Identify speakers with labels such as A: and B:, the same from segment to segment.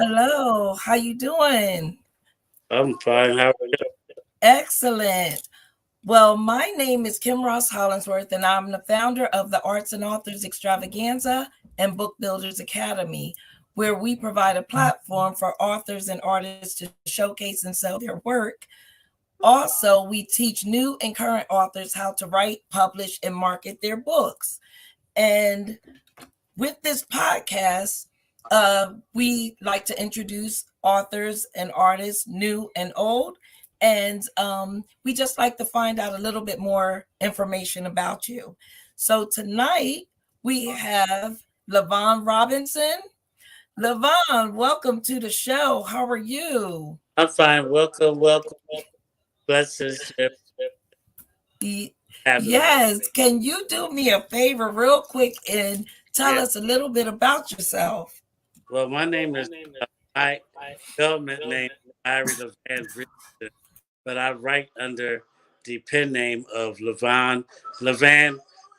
A: Hello, how you doing?
B: I'm fine. How are you?
A: Excellent. Well, my name is Kim Ross-Hollingsworth, and I'm the founder of the Arts and Authors Extravaganza and Book Builders Academy, where we provide a platform for authors and artists to showcase and sell their work. Also, we teach new and current authors how to write, publish, and market their books. And with this podcast, we like to introduce authors and artists, new and old. And we just like to find out a little bit more information about you. So tonight we have Levon Robinson. Levon, welcome to the show. How are you?
B: I'm fine. Welcome, welcome. Blessings.
A: Y-
B: Having me.
A: Yes. Can you do me a favor, real quick, and tell
B: Yeah.
A: us a little bit about yourself?
B: Well, my name is my government name is Larry Levan Richardson, but I write under the pen name of Levan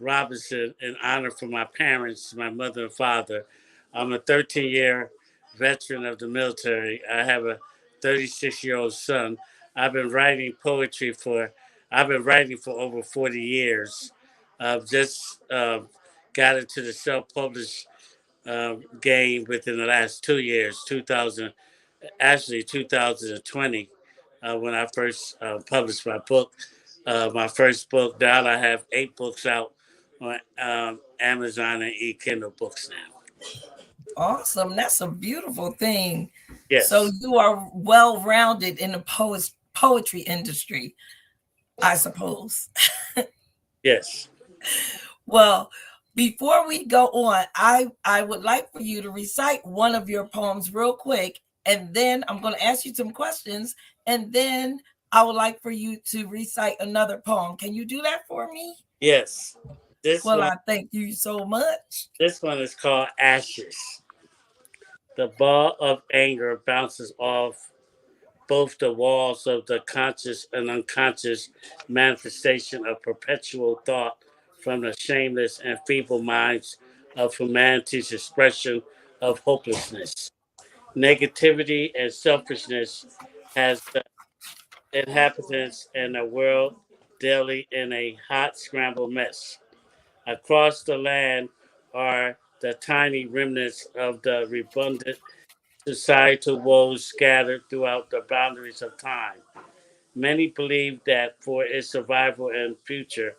B: Robinson in honor for my parents, my mother and father. I'm a 13-year veteran of the military. I have a 36-year-old son. I've been writing poetry for I've been writing for over 40 years. I've just got into the self-published game within the last 2 years, 2020, when I first published my book. My first book. Now I have 8 books out on Amazon and e-Kindle books now.
A: Awesome. That's a beautiful thing. So
B: Yes,
A: you are well rounded in the poetry industry, I suppose.
B: yes.
A: Well, before we go on, I would like for you to recite one of your poems real quick, and then I'm going to ask you some questions, and then I would like for you to recite another poem. Can you do that for me?
B: Yes. This
A: Well,
B: one
A: I thank you so much.
B: this one is called Ashes. The ball of anger bounces off both the walls of the conscious and unconscious manifestation of perpetual thought from the shameless and feeble minds of humanity's expression of hopelessness. Negativity and selfishness has the inhabitants and the world daily in a hot scramble mess. Across the land are the tiny remnants of the redundant societal woes scattered throughout the boundaries of time. Many believe that for its survival and future,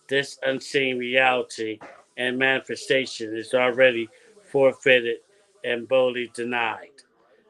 B: this unseen reality and manifestation is already forfeited and boldly denied.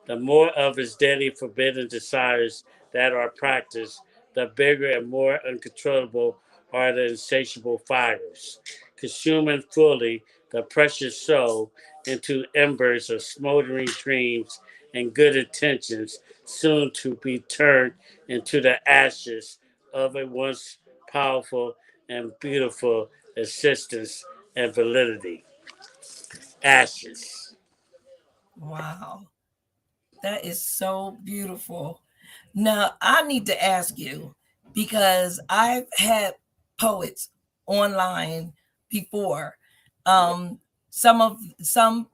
B: The more of its deadly forbidden desires that are practiced, the bigger and more uncontrollable are the insatiable fires, consuming fully the precious soul into embers of smoldering dreams and good intentions, soon to be turned into the ashes of a once powerful and beautiful existence and validity. Ashes.
A: Wow, that is so beautiful. Now, I need to ask you because I've had poets online before. Um, some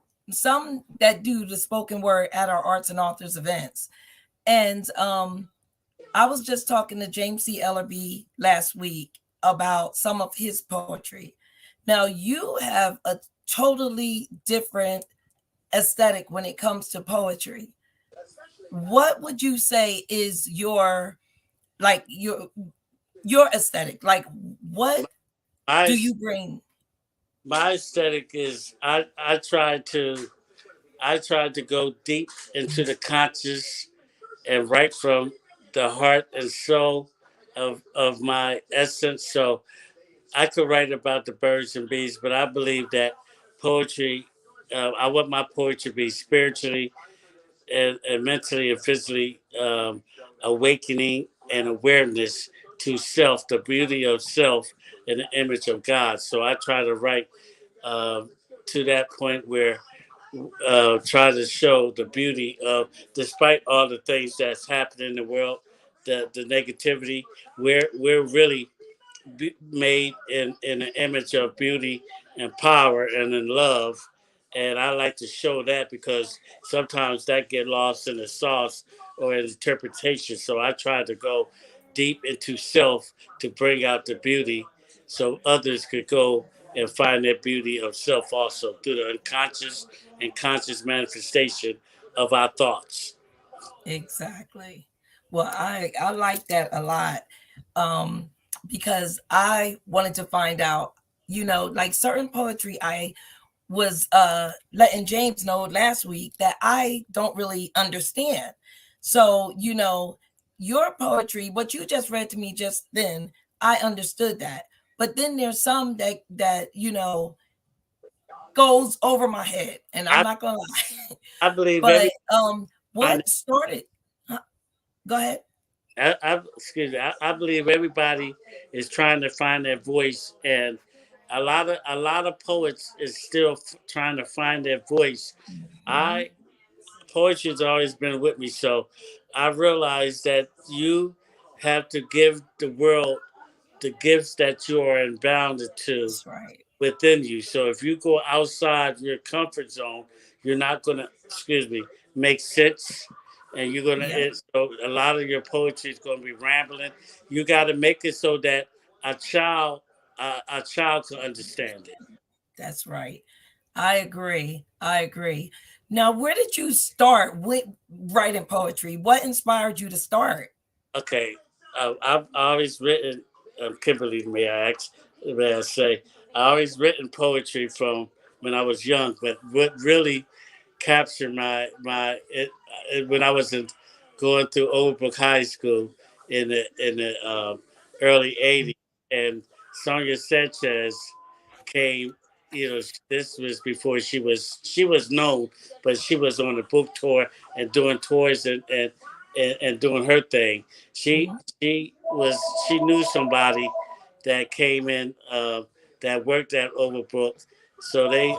A: that do the spoken word at our arts and authors events. And I was just talking to James C. Ellerby last week about some of his poetry. Now, you have a totally different aesthetic when it comes to poetry. What would you say is like your aesthetic? Like what
B: My
A: do you bring?
B: my aesthetic is I tried to go deep into the conscious and right from the heart and soul of my essence. So I could write about the birds and bees, but I believe that poetry, I want my poetry to be spiritually and mentally and physically awakening and awareness to self, the beauty of self and the image of God. So I try to write uh, to that point where try to show the beauty of, despite all the things that's happening in the world, the negativity, we're really made in the image of beauty and power and in love, and I like to show that because sometimes that get lost in the sauce or in interpretation. So I try to go deep into self to bring out the beauty, so others could go and find their beauty of self also through the unconscious and conscious manifestation of our thoughts.
A: Exactly. Well, I like that a lot, um, because I wanted to find out, like certain poetry, I was letting James know last week that I don't really understand. So, your poetry, what you just read to me just then, I understood that. But then there's some that goes over my head, and I'm
B: I
A: not gonna lie.
B: I believe
A: But
B: every
A: what started? huh, Go ahead.
B: excuse me. I believe everybody is trying to find their voice, and a lot of poets is still trying to find their voice.
A: Mhm.
B: I Poetry has always been with me, so I realized that you have to give the world the gifts that you are bounded to
A: That's right.
B: within you. So if you go outside your comfort zone, you're not gonna, excuse me, make sense, and you're gonna.
A: Yeah,
B: So a lot of your poetry is gonna be rambling. You got to make it so that a child can understand it.
A: that's right. I agree. I agree. Now, where did you start with writing poetry? What inspired you to start?
B: Okay, I've always written. Kimberly, may I say, I always written poetry from when I was young. But what really captured when I was going through Overbrook High School in the early '80s, and Sonia Sanchez came. This was before she was known, but she was on the book tour and doing tours and doing her thing. She
A: Mhm.
B: she was she knew somebody that came in that worked at Overbrook, so they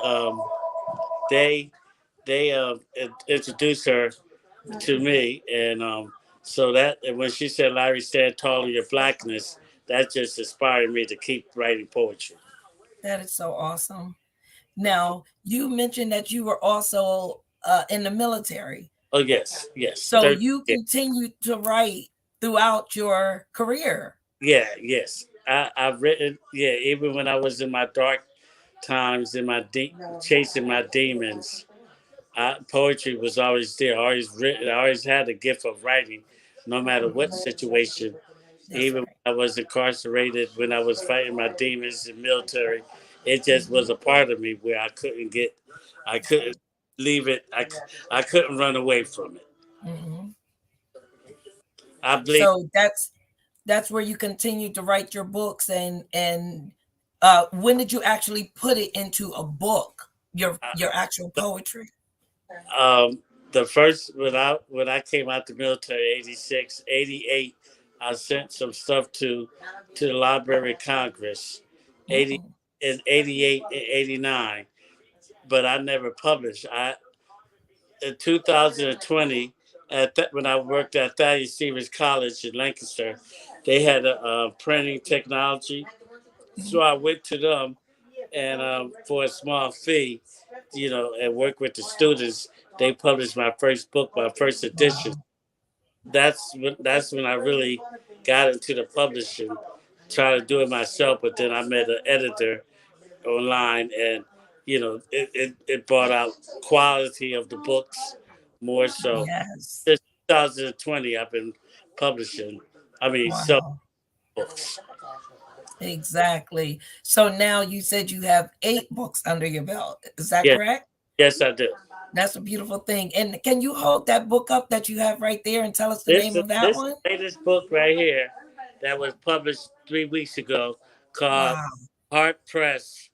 B: introduced her to me, and so that and when she said, "Larry, stand tall in your blackness," that just inspired me to keep writing poetry.
A: That is so awesome. Now, you mentioned that you were also in the military.
B: Oh yes, yes,
A: So
B: 30,
A: you
B: yeah,
A: continued to write throughout your career.
B: yeah, yes. I've written, yeah, even when I was in my dark times, chasing my demons. Poetry was always there. I always written. I always had the gift of writing, no matter what situation.
A: That's
B: Even
A: right.
B: when I was incarcerated, when I was fighting my demons in the military, it just was a part of me where I couldn't leave it. I couldn't run away from it.
A: Mhm.
B: I believe
A: So that's where you continued to write your books, and when did you actually put it into a book, your actual poetry?
B: um, the first when I came out the military, 86, 88, I sent some stuff to the Library of Congress, 80
A: Mhm.
B: in 88 and 89, but I never published. In 2020, when I worked at Thaddeus Stevens College in Lancaster, they had a printing technology, so
A: Mhm.
B: I went to them and for a small fee, and work with the students. They published my first book, my first edition.
A: Wow.
B: That's when I really got into the publishing, trying to do it myself. But then I met an editor online, and it brought out quality of the books more so.
A: Yes.
B: Since 2020, I've been publishing. I mean, selling
A: Wow.
B: books.
A: Exactly. So now you said you have 8 books under your belt. Is that
B: Yeah,
A: correct?
B: yes, I do.
A: That's a beautiful thing. And can you hold that book up that you have right there and tell us the
B: This
A: name
B: is
A: of that
B: this
A: one?
B: latest book right here that was published 3 weeks ago called
A: Wow.
B: Heart Press: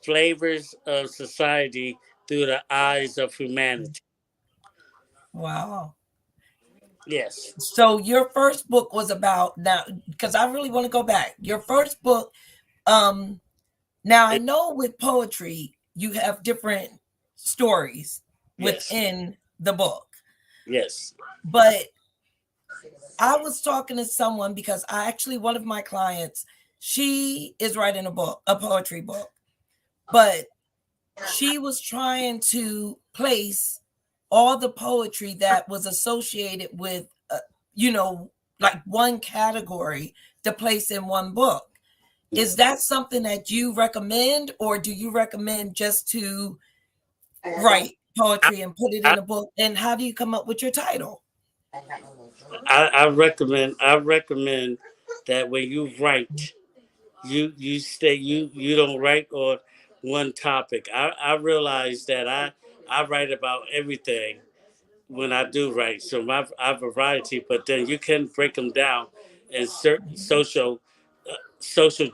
B: Flavors of Society Through the Eyes of Humanity.
A: Wow.
B: Yes,
A: So your first book was about, now, because I really want to go back. Your first book, um, now I
B: it,
A: know with poetry you have different stories
B: yes,
A: within the book,
B: yes,
A: but I was talking to someone because I actually, one of my clients, she is writing a book, a poetry book, but she was trying to place all the poetry that was associated with, you know, like one category to place in one book. Is that something that you recommend, or do you recommend just to write
B: I,
A: poetry and put it
B: I,
A: in a book? And how do you come up with your title?
B: I recommend that when you write, you don't write on one topic. I realize that I write about everything when I do write. So I have variety, but then you can break them down in certain social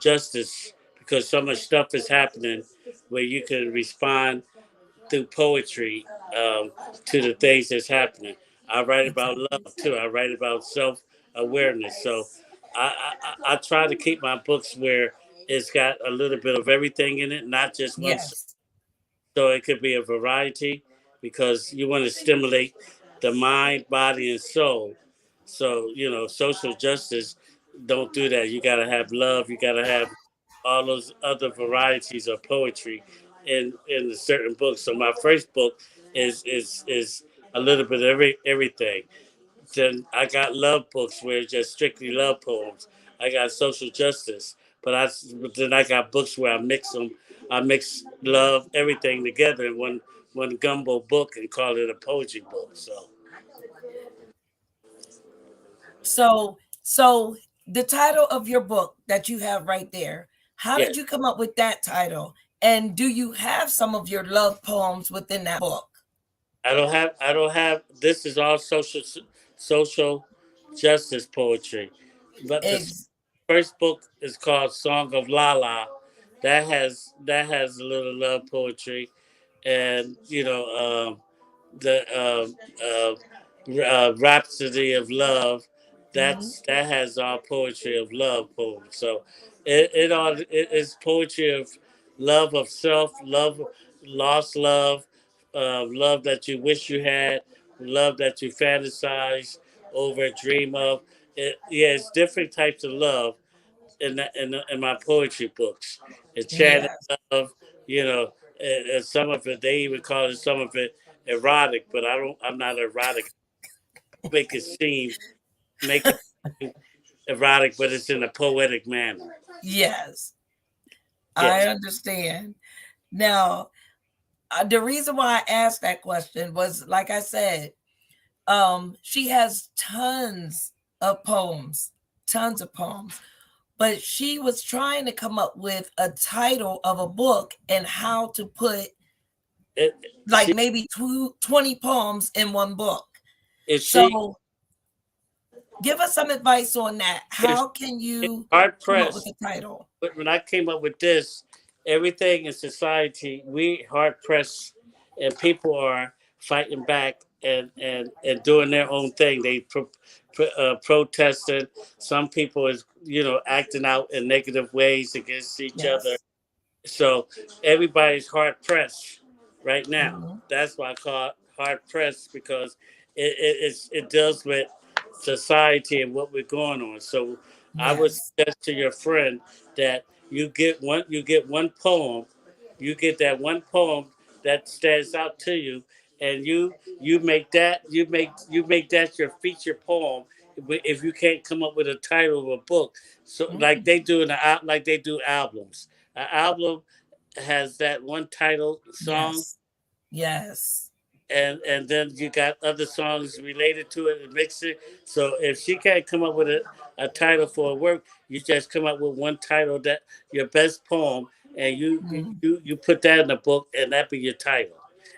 B: justice, because so much stuff is happening where you can respond through poetry, to the things that's happening. I write about
A: Exactly.
B: love too. I write about self awareness. So I try to keep my books where it's got a little bit of everything in it, not just one.
A: Yes.
B: So it could be a variety, because you want to stimulate the mind, body, and soul. So, social justice don't do that. You got to have love. You got to have all those other varieties of poetry in a certain book. So my first book is a little bit of everything. Then I got love books where it's just strictly love poems. I got social justice, but then I got books where I mix them. I mix love, everything together in one gumbo book and call it a poetry book. So
A: So the title of your book that you have right there, how
B: yeah,
A: did you come up with that title? And do you have some of your love poems within that book?
B: I don't have. This is all social justice poetry, but the
A: Ex-
B: first book is called Song of Lala. That has a little love poetry, and the Rhapsody of Love.
A: mhm.
B: That has all poetry of love poems. So it is poetry of love of self, love, lost love, love that you wish you had, love that you fantasize over, dream of. Yeah, it's different types of love in my poetry books. Enchanted
A: Yes.
B: love, you know, and some of it they even call it some of it erotic, but I don't. I'm not erotic. Make it seem make it seem erotic, but it's in a poetic manner.
A: Yes. I
B: Yes,
A: understand. Now, the reason why I asked that question was, like I said, she has tons of poems, but she was trying to come up with a title of a book and how to put
B: it,
A: like
B: she
A: maybe 20 poems in one book.
B: if she
A: So give us some advice on that.
B: if
A: How can
B: it's
A: you
B: hard
A: come up with
B: pressed.
A: a title?
B: But when I came up with this, everything in society, we hard pressed, and people are fighting back and doing their own thing. They protesting. Some people is acting out in negative ways against each other.
A: Yes.
B: So everybody's hard pressed right now.
A: Mhm.
B: That's why I call it hard pressed, because it deals with society and what we're going on. So I would
A: Yes.
B: suggest to your friend that you get one poem, you get that one poem that stands out to you, and you make that your feature poem. If you can't come up with a title of a book, so like
A: Mhm.
B: they do like they do albums. An album has that one title song,
A: Yes. Yes.
B: and then you got other songs related to it and mix it. So if she can't come up with a title for a work, you just come up with one title, that your best poem, and you
A: Mhm.
B: you you put that in the book, and that be your title,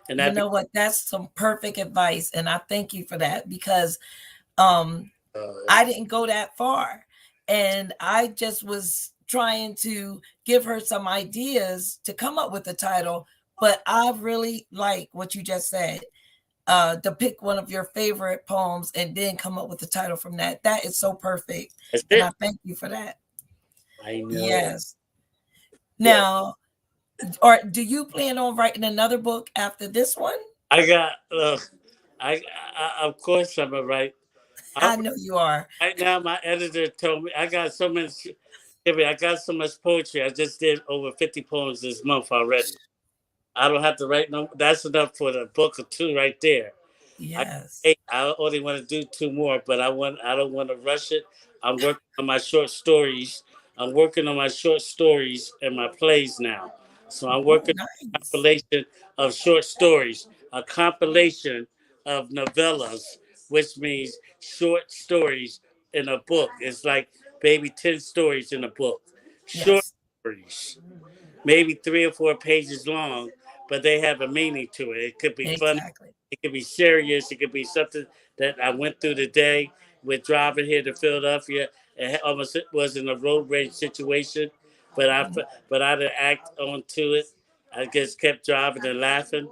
B: and
A: You
B: that be.
A: know what? That's some perfect advice, and I thank you for that because um
B: Uh,
A: I didn't go that far. And I just was trying to give her some ideas to come up with a title. But I really like what you just said, to pick one of your favorite poems and then come up with the title from that. That is so perfect.
B: that's
A: And I
B: it.
A: thank you for that.
B: I know.
A: Yes.
B: Yeah,
A: Now, or do you plan on writing another book after this one?
B: I got. Of course I'm a right. I'm
A: I know you are.
B: right now. My editor told me I got so much. I got so much poetry. I just did over 50 poems this month already. I don't have to write no. That's enough for the book or two right there. I
A: Yes.
B: eight. I only want to do two more, but I don't want to rush it. I'm working on my short stories. I'm working on my short stories and my plays now. So I'm
A: Oh,
B: working on a
A: nice.
B: compilation of short stories, a compilation of novellas, which means short stories in a book. It's like maybe 10 stories in a book. Short
A: Yes,
B: stories, maybe 3 or 4 pages long, but they have a meaning to it. It could be funny,
A: exactly.
B: it could be serious, it could be something that I went through today with driving here to Philadelphia. It almost wasn't a road rage situation, but I didn't act onto it. I just kept driving and laughing.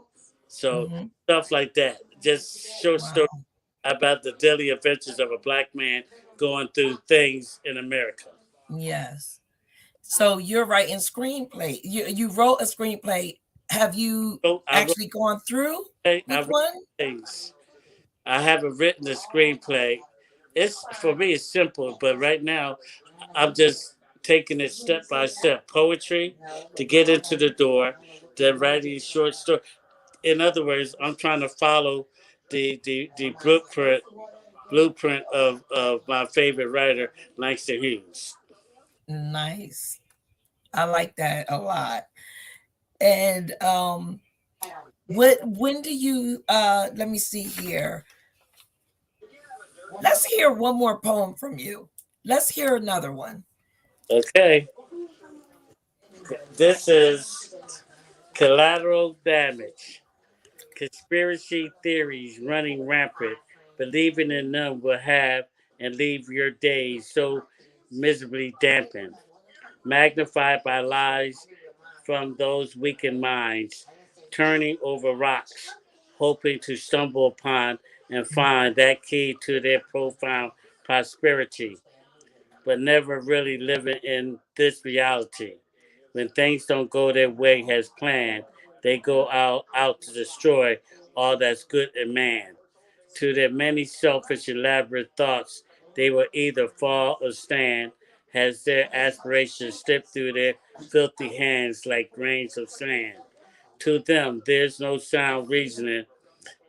B: So
A: Hmm.
B: stuff like that. Just short stories
A: Wow.
B: about the daily adventures of a black man going through things in America.
A: Yes. So you're writing screenplay. You wrote a screenplay. Have you
B: So
A: actually gone through
B: I
A: with
B: wrote
A: one?
B: things. I haven't written a screenplay. It's for me. It's simple, but right now, I'm just taking it step by step. Poetry to get into the door, then writing short story. In other words, I'm trying to follow the blueprint of my favorite writer, Langston Hughes.
A: Nice. I like that a lot. And what when do you let me see here. Let's hear one more poem from you. Let's hear another one.
B: Okay, this is collateral damage. Conspiracy theories running rampant, believing in them will have and leave your days so miserably dampened, magnified by lies from those weakened minds, turning over rocks, hoping to stumble upon and find that key to their profound prosperity, but never really living in this reality. When things don't go their way as planned, they go out to destroy all that's good in man. To their many selfish, elaborate thoughts, they will either fall or stand, as their aspirations slip through their filthy hands like grains of sand. To them, there's no sound reasoning,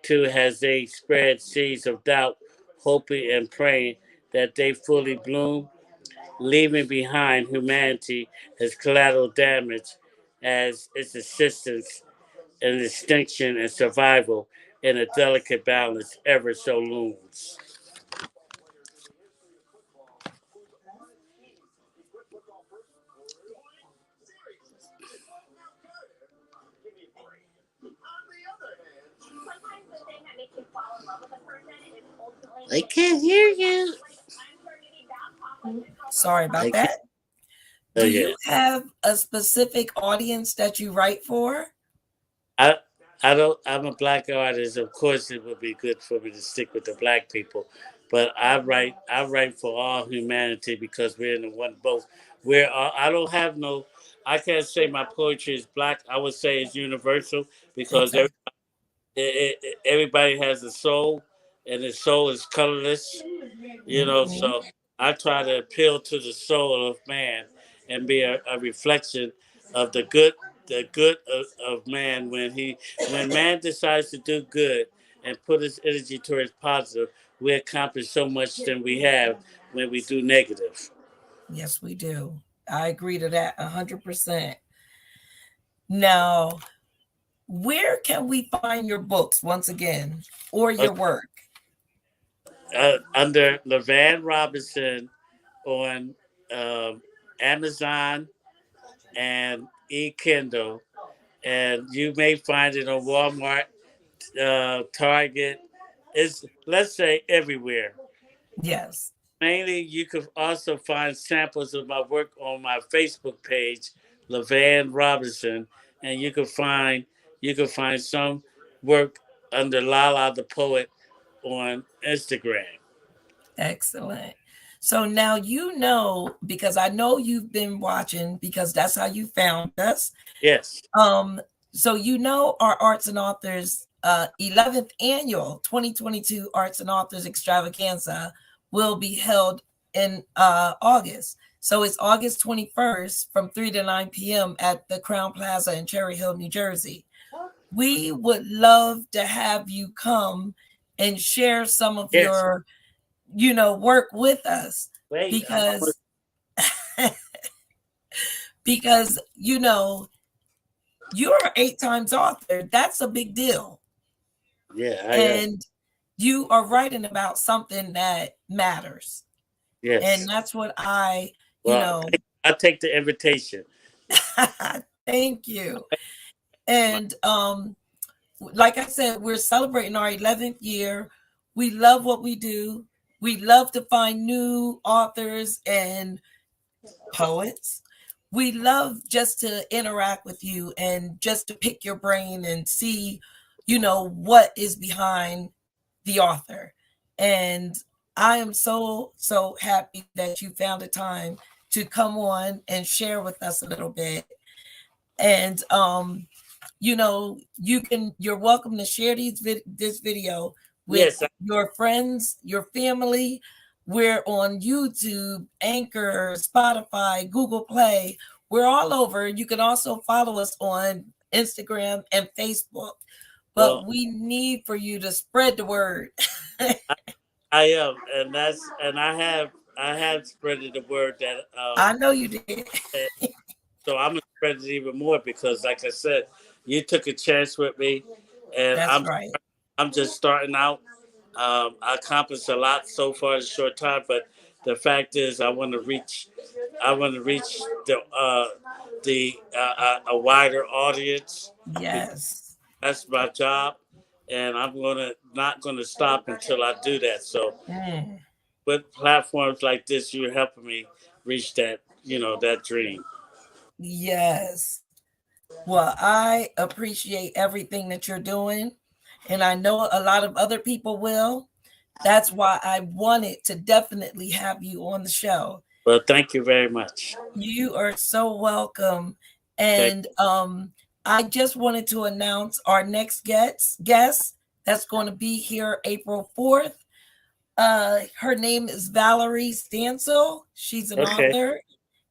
B: to as they spread seeds of doubt, hoping and praying that they fully bloom, leaving behind humanity as collateral damage, as its existence and extinction and survival in a delicate balance ever so looms. I can't hear you.
A: Sorry
B: I
A: about
B: can't.
A: that.
B: Oh
A: Do
B: yeah.
A: you have a specific audience that you write for?
B: I I don't. I'm a black artist. Of course, it would be good for me to stick with the black people, but I write for all humanity because we're in the one boat. I don't have no. I can't say my poetry is black. I would say it's universal because
A: Exactly.
B: everybody has a soul, and the soul is colorless.
A: Hmm.
B: So I try to appeal to the soul of man and be a reflection of the good of man when man decides to do good and put his energy towards positive, we accomplish so much than we have when we do negative.
A: Yes, we do. I agree to that 100%. Now, where can we find your books once again or your work?
B: Under Levan Robinson on Amazon and eKindle, and you may find it on Walmart, Target. It's, let's say, everywhere.
A: Yes.
B: Mainly, you can also find samples of my work on my Facebook page, Levan Robinson, and you can find some work under Lala the Poet on Instagram.
A: Excellent. So now you know, because I know you've been watching because that's how you found us.
B: Yes,
A: Um, so you know our Arts and Authors 11th annual 2022 Arts and Authors Extravaganza will be held in August. So it's August 21st from 3 to 9 p.m. at the Crowne Plaza in Cherryhill, New Jersey. we would love to have you come and share some of
B: Yes.
A: your, work with us
B: Wait, I'm almost,
A: because because you're 8 times author. That's a big deal.
B: yeah, I am.
A: And you are writing about something that matters. And
B: Yes.
A: that's what I, you
B: Well,
A: know,
B: I take the invitation.
A: thank you.
B: My,
A: And like I said, we're celebrating our 11th year. We love what we do. We love to find new authors and poets. We love just to interact with you and just to pick your brain and see, what is behind the author. And I am so happy that you found the time to come on and share with us a little bit. And you're welcome to share this video with
B: yes.
A: your friends, your family. We're on YouTube, Anchor, Spotify, Google Play. We're all over. You can also follow us on Instagram and Facebook, but
B: Well,
A: we need for you to spread the word.
B: I, I am, and I have spreaded the word that
A: I know you did.
B: and so I'm gonna spread it even more because, like I said, you took a chance with me, and
A: That's right.
B: I'm just starting out. I accomplished a lot so far in a short time, but the fact is, I want to reach the a wider audience.
A: Yes.
B: That's my job, and I'm gonna not gonna stop until I do that. So,
A: Mm,
B: with platforms like this, you're helping me reach that that dream.
A: yes. Well, I appreciate everything that you're doing, and I know a lot of other people will. That's why I wanted to definitely have you on the show.
B: Well, thank you very much.
A: You are so welcome.
B: Thank.
A: And I just wanted to announce our next guest that's going to be here April 4th. Her name is Valerie Stansel. She's an
B: Okay.
A: author,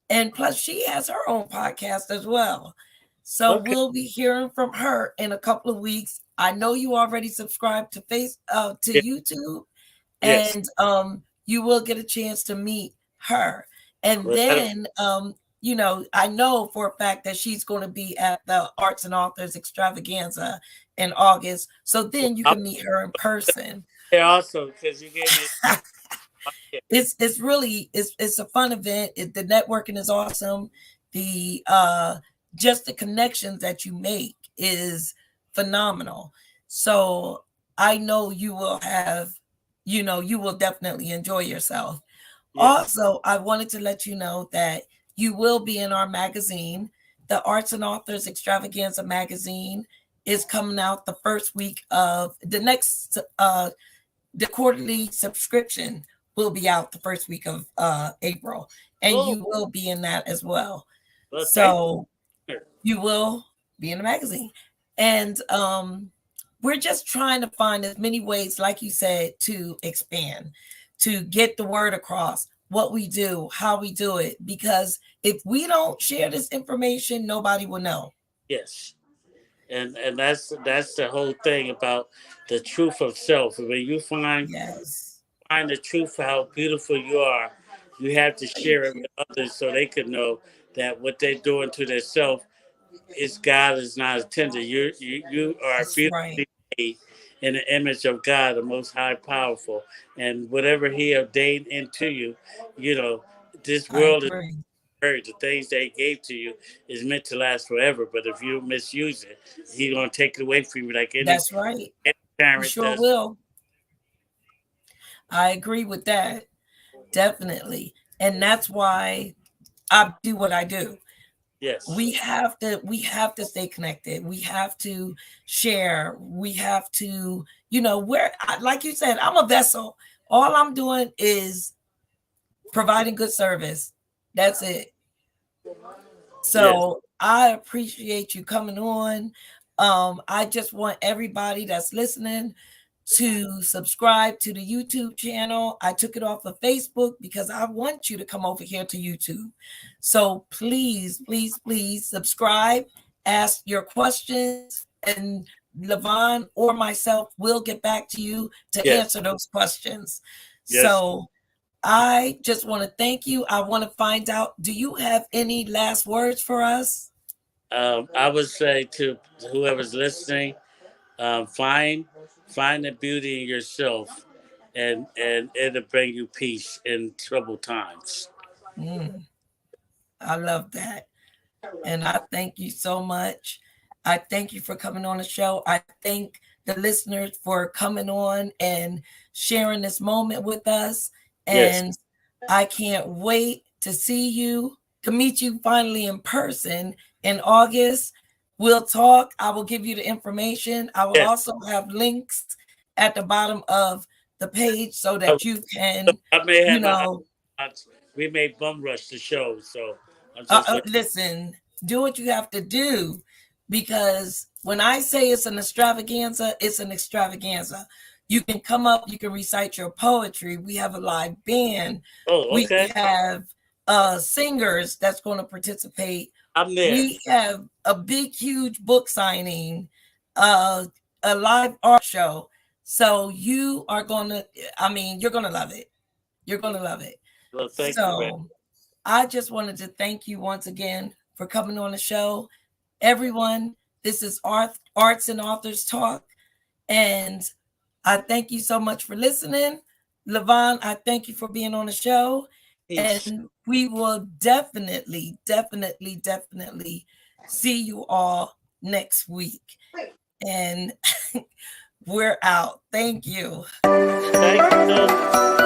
A: and plus she has her own podcast as well. So
B: Okay.
A: we'll be hearing from her in a couple of weeks. I know you already subscribed to
B: Yeah.
A: YouTube,
B: Yes.
A: and you will get a chance to meet her. And
B: Well,
A: then I know for a fact that she's going to be at the Arts and Authors Extravaganza in August. So then you
B: I'll
A: can meet her in person.
B: be there also because you gave me. Yeah.
A: It's really it's a fun event. The networking is awesome. The just the connections that you make is phenomenal. So I know you will you will definitely enjoy yourself.
B: Yes.
A: Also, I wanted to let you know that you will be in our magazine. The Arts and Authors Extravaganza magazine is coming out the first week of the quarterly subscription will be out the first week of April, and
B: Oh,
A: you will be in that as well.
B: well, thank
A: So
B: you.
A: you will be in the magazine. And we're just trying to find as many ways, like you said, to expand, to get the word across what we do, how we do it. Because if we don't share this information, nobody will know.
B: Yes. And that's the whole thing about the truth of self. When you
A: Yes.
B: find the truth of how beautiful you are, you have to
A: Thank
B: share it
A: you.
B: with others so they can know that what they're doing to themselves is God is not intended. You are
A: That's right.
B: beautifully made in the image of God, the Most High, powerful, and whatever He ordained into you, you know, this
A: I
B: world is
A: agree.
B: the things that He gave to you is meant to last forever. But if you misuse it, He's gonna take it away from you, like
A: That's right.
B: any
A: You
B: parent
A: sure
B: does.
A: will. I agree with that. Definitely. And that's why I do what I do.
B: Yes,
A: We have to stay connected. We have to share. We have to, like you said, I'm a vessel. All I'm doing is providing good service. That's it.
B: yes.
A: So I appreciate you coming on. I just want everybody that's listening to subscribe to the YouTube channel. I took it off of Facebook because I want you to come over here to YouTube. So please, please, please subscribe, ask your questions, and Levon or myself will get back to you to
B: Yes.
A: answer those questions.
B: Yes.
A: So I just want to thank you. I want to find out, do you have any last words for us?
B: I would say to whoever's listening, find the beauty in yourself, and it'll bring you peace in troubled times.
A: I love that. And I thank you so much. I thank you for coming on the show. I thank the listeners for coming on and sharing this moment with us.
B: Yes.
A: And I can't wait to see you, to meet you finally in person in August. We'll talk. I will give you the information. I will
B: Yes.
A: also have links at the bottom of the page so that you can,
B: I may
A: you
B: have my.
A: know,
B: We may bum rush the show, so I'm just
A: listen, do what you have to do, because when I say it's an extravaganza, it's an extravaganza. You can come up, you can recite your poetry. We have a live band.
B: Oh, okay.
A: We have singers that's going to participate.
B: I'm there.
A: We have a big, huge book signing, a live art show. So you are going to, you're going to love it. You're going to love it.
B: Well, thank you, man.
A: I just wanted to thank you once again for coming on the show. Everyone, this is Arts and Authors Talk, and I thank you so much for listening. Levon, I thank you for being on the show.
B: Peace.
A: And we will definitely see you all next week. And we're out. Thank you.
B: Thank you.